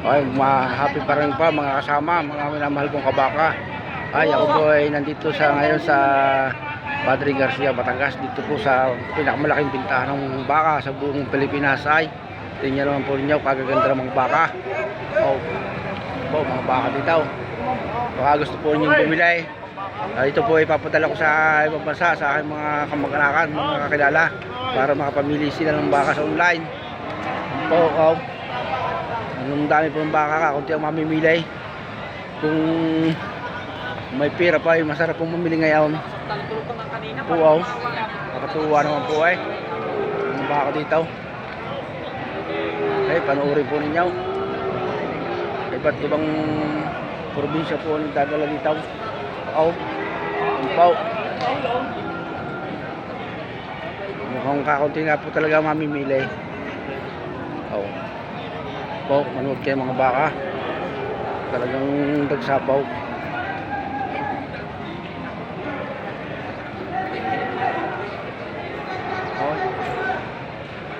Ay, happy pa rin pa mga kasama, mga minamahal kong kabaka. Ay, ako po ay nandito sa ngayon sa Padre Garcia, Batangas. Dito po sa pinakamalaking bintahan ng baka sa buong Pilipinas. Ay, tingnan naman po ninyo, kagaganda ng mga baka. Oh, mga baka dito. Baka gusto po ninyong bumili. Ito po ay papadala ko sa ibang bansa, sa aking mga kamag-anakan, mga kakilala, para makapamili sila ng baka sa online. Po, ang dami po ng baka ka, kunti ang mamimili. Kung may pira pa, masarap pong mamili ngayon. Po, nakatuwa naman po ay ang baka dito. Okay, panoorin po ninyo. Iba't ibang probinsya po ang dadala dito. Mukhang kakunti nga po talaga mamimili. Manood kayo mga baka, talagang dagsapaw.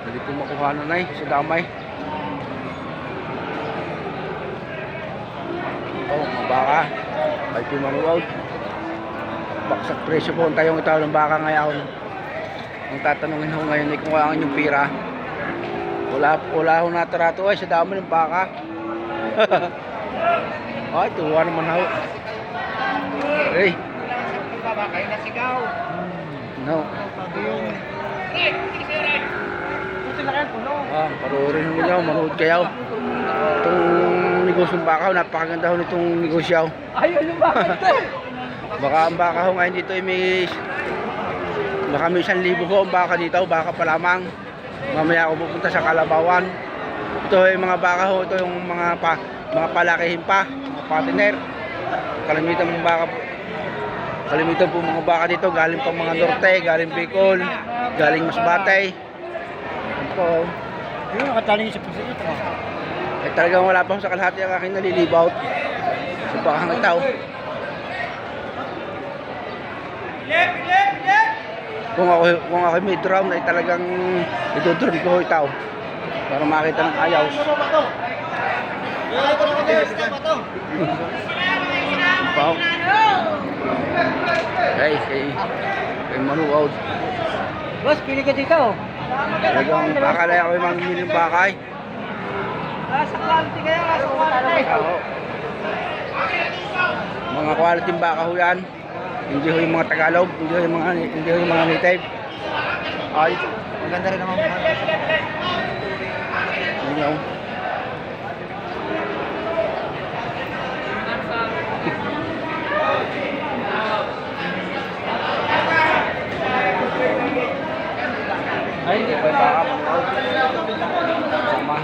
Hindi ko makuha na sa damay. Mga baka, may pimanood. Baksak presyo po ang tayong itaw ng baka ngayon. Ang tatanungin ho ngayon ay kung ang inyong pira. Wala ho natarato ay sa dami ng baka. Ay, tuwa naman ho. Hey. No. Paruorin ho ninyo, manood kayo. Itong negosyong baka, napakaganda ho nitong negosyo. Ay, ano ba? Baka ang baka ho ngayon dito ay baka may 1,000 ho ang baka dito, baka pa lamang. Mamaya ako pupunta sa Kalabawan. Ito yung mga baka ho, ito yung mga palakihin pa, mga patiner. Kalimitan mga baka, kalimitan po mga baka dito, galing pa mga Norte, galing Bicol, galing Masbate. Ito. Yung nakataling sa puso ito. Eh talagang wala pa sa kalahati ang aking nalilibaw. Sa bakang itaw. Kung ako may drone ay talagang idodrone ko itaw para makita ng ayos. Kay manuod. Boss, pili ka dito. Talagang akala ako yung mamimili ng bakay. Sa quality kayo, sa quality. Mga quality baka ho yan. Hindi ho yung mga Tagalog, hindi ho yung mga native. Ay, Maganda rin naman. hindi nyo. Ay, hindi pa yung baka. Sama.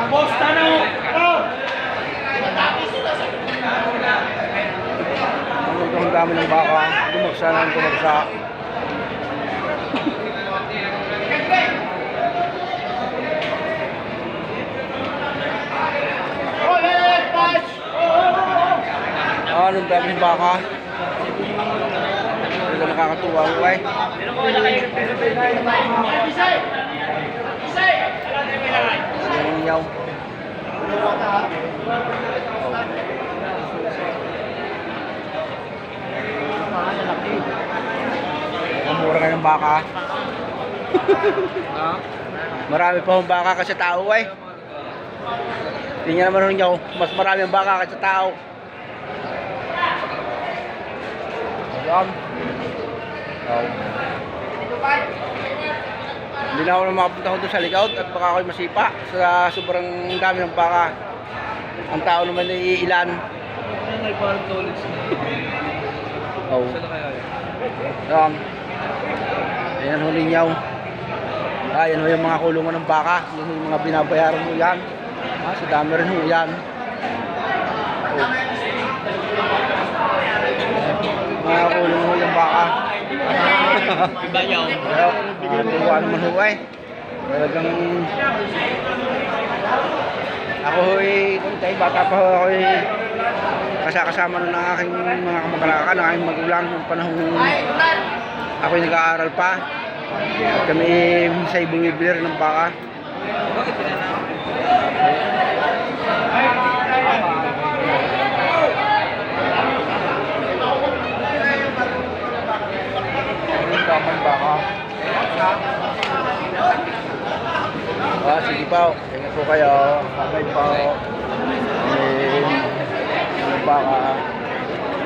Boss, tanong! Ang dami ng baka, dumagsa na ang dumagsa. Anong dami ng baka? Talaga nakakatuwa ko ay. Ang yaw. Ang mura ka ng baka. Marami pa ang baka kasi tao ay. Tingnan naman ninyo, mas marami ang baka kasi tao. Ayan. Hindi na ako na makapunta ko doon sa likod at baka ako'y masipa sa sobrang dami ng baka. Ang tao naman ay ilan. Ay, parang toilets na. Oh. Ayan ho ninyo. Ayan ho yung mga kulungan ng baka. Yan yung mga binabayaran mo yan. Sa dami rin ho yan. Oh. Mga kulungan ho yung baka. Ibayaw. Tuwa naman ho ay. Talagang ako ho'y bata pa ho ako kasama nun ng aking mga kamag-anakan, ng aking magulang ng panahon ako'y nag-aaral pa. At kami minsan bumibili rin ng baka. Ang baka. Sige po. Ingat po kayo. Bye po. Baka.